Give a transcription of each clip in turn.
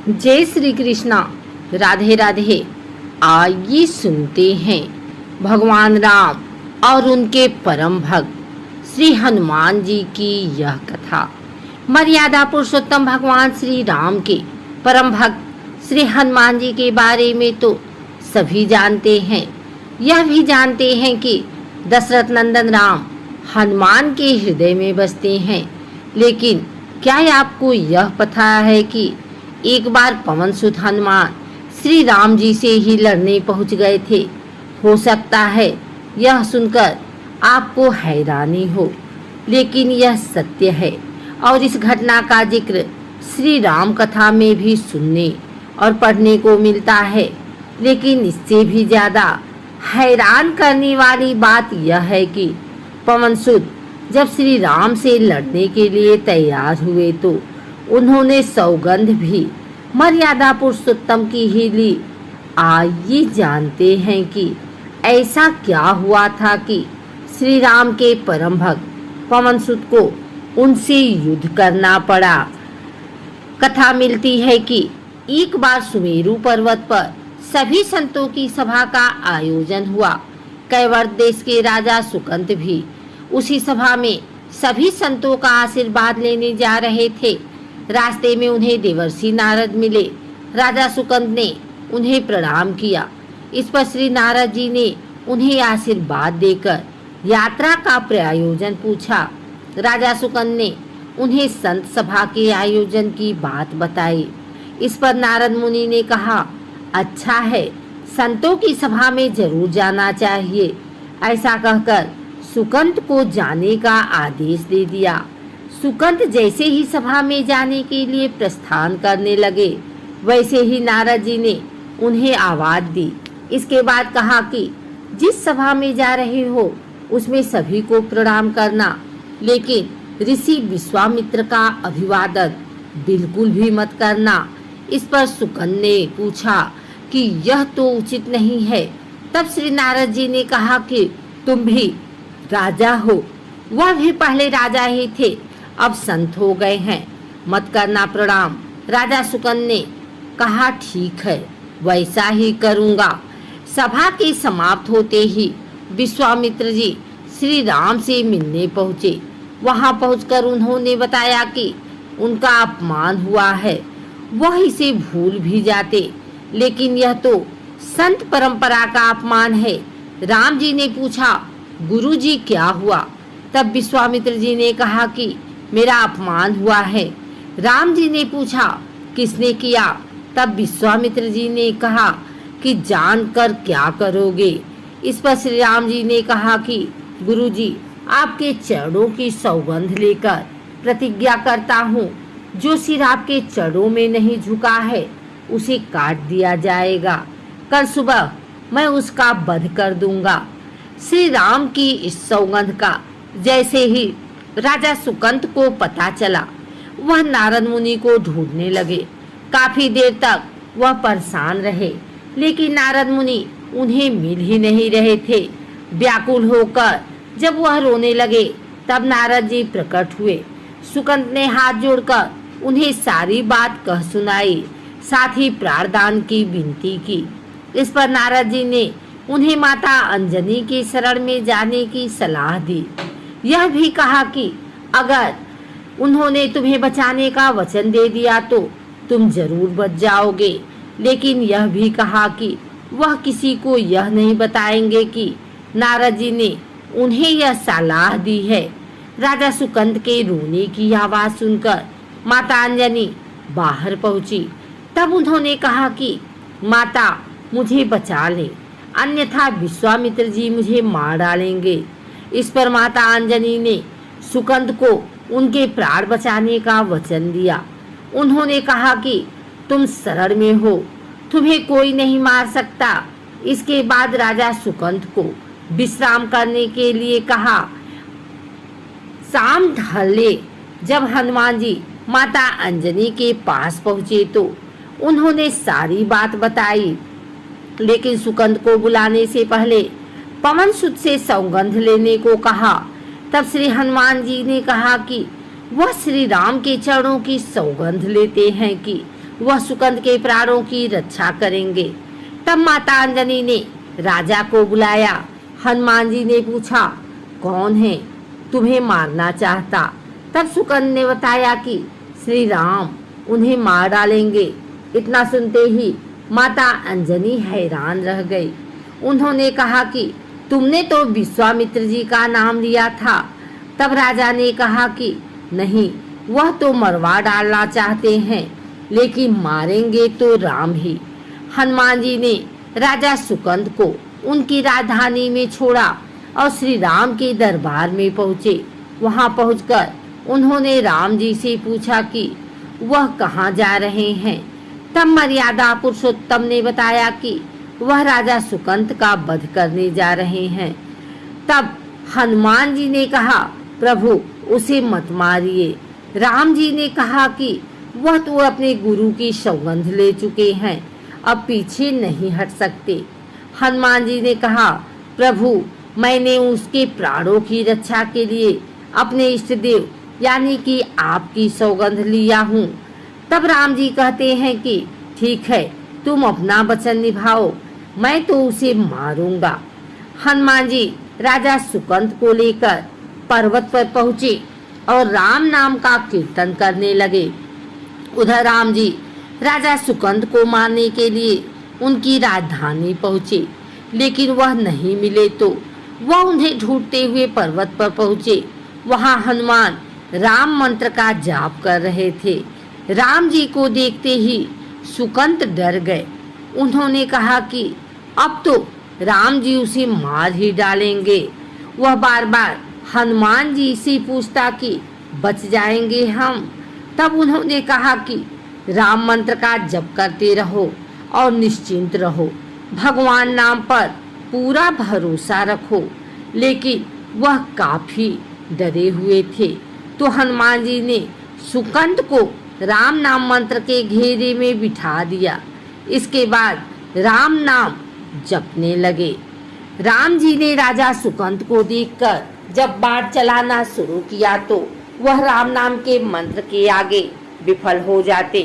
जय श्री कृष्णा। राधे राधे। आइए सुनते हैं भगवान राम और उनके परम भक्त श्री हनुमान जी की यह कथा। मर्यादा पुरुषोत्तम भगवान श्री राम के परम भक्त श्री हनुमान जी के बारे में तो सभी जानते हैं। यह भी जानते हैं कि दशरथ नंदन राम हनुमान के हृदय में बसते हैं। लेकिन क्या आपको यह पता है कि एक बार पवन सुत हनुमान श्री राम जी से ही लड़ने पहुंच गए थे। हो सकता है यह सुनकर आपको हैरानी हो, लेकिन यह सत्य है और इस घटना का जिक्र श्री राम कथा में भी सुनने और पढ़ने को मिलता है। लेकिन इससे भी ज़्यादा हैरान करने वाली बात यह है कि पवन सुत जब श्री राम से लड़ने के लिए तैयार हुए तो उन्होंने सौगंध भी मर्यादा पुरुषोत्तम की ही ली। आइए जानते हैं कि ऐसा क्या हुआ था कि श्री राम के परम भक्त पवन सुत को उनसे युद्ध करना पड़ा। कथा मिलती है कि एक बार सुमेरु पर्वत पर सभी संतों की सभा का आयोजन हुआ। कैवर्त देश के राजा सुकंत भी उसी सभा में सभी संतों का आशीर्वाद लेने जा रहे थे। रास्ते में उन्हें देवर्षि नारद मिले। राजा सुकंद ने उन्हें प्रणाम किया। इस पर श्री नारद जी ने उन्हें आशीर्वाद देकर यात्रा का प्रयोजन पूछा। राजा सुकंद ने उन्हें संत सभा के आयोजन की बात बताई। इस पर नारद मुनि ने कहा, अच्छा है, संतों की सभा में जरूर जाना चाहिए। ऐसा कहकर सुकंत को जाने का आदेश दे दिया। सुकंत जैसे ही सभा में जाने के लिए प्रस्थान करने लगे, वैसे ही नारद जी ने उन्हें आवाज दी। इसके बाद कहा कि जिस सभा में जा रहे हो उसमें सभी को प्रणाम करना, लेकिन ऋषि विश्वामित्र का अभिवादन बिल्कुल भी मत करना। इस पर सुकंत ने पूछा कि यह तो उचित नहीं है। तब श्री नारद जी ने कहा कि तुम भी राजा हो, वह भी पहले राजा ही थे, अब संत हो गए हैं, मत करना प्रणाम। राजा सुकंद ने कहा, ठीक है, वैसा ही करूँगा। सभा के समाप्त होते ही विश्वामित्र जी श्री राम से मिलने पहुँचे। वहाँ पहुंचकर उन्होंने बताया कि उनका अपमान हुआ है। वह इसे भूल भी जाते, लेकिन यह तो संत परंपरा का अपमान है। राम जी ने पूछा, गुरुजी क्या हुआ? तब विश्वामित्र जी ने कहा कि मेरा अपमान हुआ है। राम जी ने पूछा, किसने किया? तब विश्वामित्र जी ने कहा कि जानकर क्या करोगे? इस पर श्री राम जी ने कहा कि गुरुजी, आपके चरणों की सौगंध लेकर प्रतिज्ञा करता हूँ, जो सिर आपके चरणों में नहीं झुका है उसे काट दिया जाएगा। कल सुबह मैं उसका वध कर दूंगा। श्री राम की इस सौगंध का जैसे ही राजा सुकंत को पता चला, वह नारद मुनि को ढूंढने लगे। काफी देर तक वह परेशान रहे, लेकिन नारद मुनि उन्हें मिल ही नहीं रहे थे। व्याकुल होकर जब वह रोने लगे, तब नारद जी प्रकट हुए। सुकंत ने हाथ जोड़कर उन्हें सारी बात कह सुनाई, साथ ही प्राणदान की विनती की। इस पर नारद जी ने उन्हें माता अंजनी के शरण में जाने की सलाह दी। यह भी कहा कि अगर उन्होंने तुम्हें बचाने का वचन दे दिया तो तुम जरूर बच जाओगे, लेकिन यह भी कहा कि वह किसी को यह नहीं बताएंगे कि नारद जी ने उन्हें यह सलाह दी है। राजा सुकंत के रोने की आवाज सुनकर माता अंजनी बाहर पहुंची। तब उन्होंने कहा कि माता, मुझे बचा ले, अन्यथा विश्वामित्र जी मुझे मार डालेंगे। इस पर माता अंजनी ने सुकंत को उनके प्राण बचाने का वचन दिया। उन्होंने कहा कि तुम शरण में हो, तुम्हें कोई नहीं मार सकता। इसके बाद राजा सुकंत को विश्राम करने के लिए कहा। शाम ढले जब हनुमान जी माता अंजनी के पास पहुँचे तो उन्होंने सारी बात बताई, लेकिन सुकंत को बुलाने से पहले पवन सुत से सौगंध लेने को कहा। तब श्री हनुमान जी ने कहा कि वह श्री राम के चरणों की सौगंध लेते हैं कि वह सुकंद के प्राणों की रक्षा करेंगे। तब माता अंजनी ने राजा को बुलाया। हनुमान जी ने पूछा, कौन है तुम्हें मारना चाहता? तब सुकंद ने बताया कि श्री राम उन्हें मार डालेंगे। इतना सुनते ही माता अंजनी हैरान रह गई। उन्होंने कहा कि तुमने तो विश्वामित्र जी का नाम लिया था। तब राजा ने कहा कि नहीं, वह तो मरवा डालना चाहते हैं, लेकिन मारेंगे तो राम ही। हनुमान जी ने राजा सुकंद को उनकी राजधानी में छोड़ा और श्री राम के दरबार में पहुँचे। वहाँ पहुँचकर उन्होंने राम जी से पूछा कि वह कहाँ जा रहे हैं। तब मर्यादा पुरुषोत्तम ने बताया कि वह राजा सुकंद का वध करने जा रहे हैं। तब हनुमान जी ने कहा, प्रभु उसे मत मारिए। राम जी ने कहा कि वह तो अपने गुरु की सौगंध ले चुके हैं, अब पीछे नहीं हट सकते। हनुमान जी ने कहा, प्रभु मैंने उसके प्राणों की रक्षा के लिए अपने इष्ट देव यानी कि आपकी सौगंध लिया हूँ। तब राम जी कहते हैं कि ठीक है, तुम अपना वचन निभाओ, मैं तो उसे मारूंगा। हनुमान जी राजा सुकंद को लेकर पर्वत पर पहुँचे और राम नाम का कीर्तन करने लगे। उधर राम जी राजा सुकंद को मारने के लिए उनकी राजधानी पहुँचे, लेकिन वह नहीं मिले तो वह उन्हें ढूंढते हुए पर्वत पर पहुँचे। वहाँ हनुमान राम मंत्र का जाप कर रहे थे। राम जी को देखते ही सुकंद डर गए। उन्होंने कहा कि अब तो राम जी उसे मार ही डालेंगे। वह बार बार हनुमान जी से पूछता कि बच जाएंगे हम। तब उन्होंने कहा कि राम मंत्र का जप करते रहो और निश्चिंत रहो, भगवान नाम पर पूरा भरोसा रखो। लेकिन वह काफी डरे हुए थे, तो हनुमान जी ने सुकंद को राम नाम मंत्र के घेरे में बिठा दिया। इसके बाद राम नाम जपने लगे। राम जी ने राजा सुकंद को देखकर जब बाण चलाना शुरू किया तो वह राम नाम के मंत्र के आगे विफल हो जाते।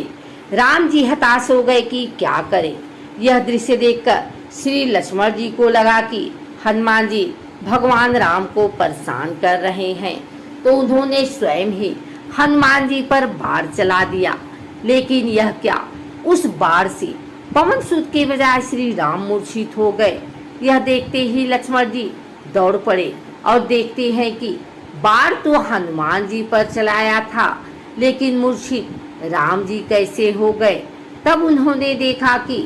राम जी हताश हो गए कि क्या करें। यह दृश्य देखकर श्री लक्ष्मण जी को लगा कि हनुमान जी भगवान राम को परेशान कर रहे हैं, तो उन्होंने स्वयं ही हनुमान जी पर बाण चला दिया। लेकिन यह क्या, उस बाण से पवन सुत के बजाय श्री राम मूर्छित हो गए। यह देखते ही लक्ष्मण जी दौड़ पड़े और देखते हैं कि बाण तो हनुमान जी पर चलाया था, लेकिन मूर्छित राम जी कैसे हो गए। तब उन्होंने देखा कि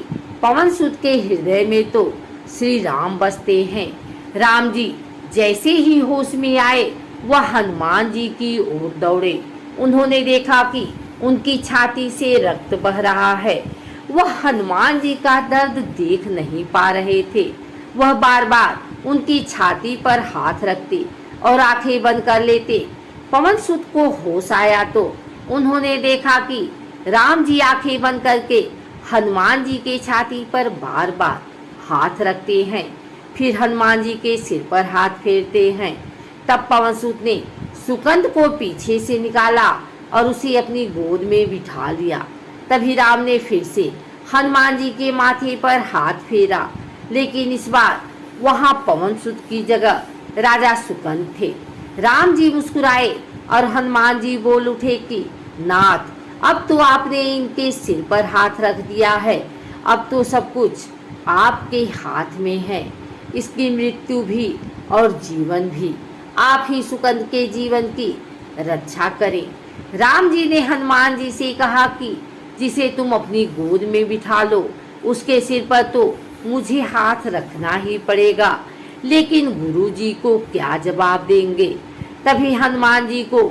पवन सुत के हृदय में तो श्री राम बसते हैं। राम जी जैसे ही होश में आए वह हनुमान जी की ओर दौड़े। उन्होंने देखा कि उनकी छाती से रक्त बह रहा है। वह हनुमान जी का दर्द देख नहीं पा रहे थे। वह बार बार उनकी छाती पर हाथ रखते और आंखें बंद कर लेते। पवन सुत को होश आया तो उन्होंने देखा कि राम जी आंखें बंद करके हनुमान जी के छाती पर बार बार हाथ रखते हैं, फिर हनुमान जी के सिर पर हाथ फेरते हैं। तब पवन सुत ने सुकंद को पीछे से निकाला और उसे अपनी गोद में बिठा लिया। तभी राम ने फिर से हनुमान जी के माथे पर हाथ फेरा, लेकिन इस बार वहां पवन सुत की जगह राजा सुकंद थे। राम जी मुस्कुराए और हनुमान जी बोल उठे कि नाथ, अब तो आपने इनके सिर पर हाथ रख दिया है, अब तो सब कुछ आपके हाथ में है। इसकी मृत्यु भी और जीवन भी आप ही सुकंद के जीवन की रक्षा करें। राम जी ने हनुमान जी से कहा कि जिसे तुम अपनी गोद में बिठा लो उसके सिर पर तो मुझे हाथ रखना ही पड़ेगा, लेकिन गुरु जी को क्या जवाब देंगे। तभी हनुमान जी को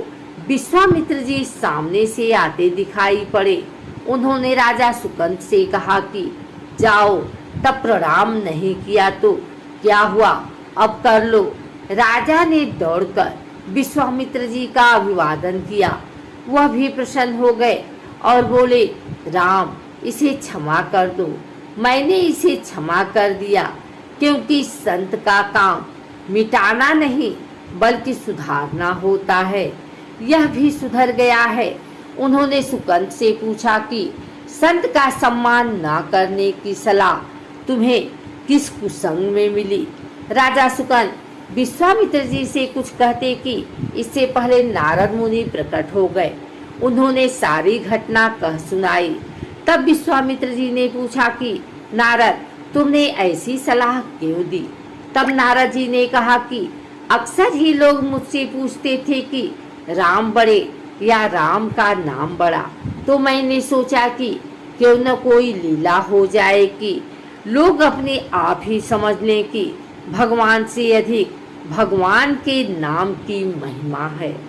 विश्वामित्र जी सामने से आते दिखाई पड़े। उन्होंने राजा सुकंद से कहा कि जाओ, तब प्रणाम नहीं किया तो क्या हुआ, अब कर लो। राजा ने दौड़कर विश्वामित्र जी का अभिवादन किया। वह भी प्रसन्न हो गए और बोले, राम, इसे क्षमा कर दो। मैंने इसे क्षमा कर दिया, क्योंकि संत का काम मिटाना नहीं बल्कि सुधारना होता है। यह भी सुधर गया है। उन्होंने सुकंद से पूछा कि संत का सम्मान ना करने की सलाह तुम्हें किस कुसंग में मिली? राजा सुकन विश्वामित्र जी से कुछ कहते कि इससे पहले नारद मुनि प्रकट हो गए। उन्होंने सारी घटना कह सुनाई। तब विश्वामित्र जी ने पूछा कि नारद, तुमने ऐसी सलाह क्यों दी? तब नारद जी ने कहा कि अक्सर ही लोग मुझसे पूछते थे कि राम बड़े या राम का नाम बड़ा, तो मैंने सोचा कि क्यों न कोई लीला हो जाए कि लोग अपने आप ही समझ लें कि भगवान से अधिक भगवान के नाम की महिमा है।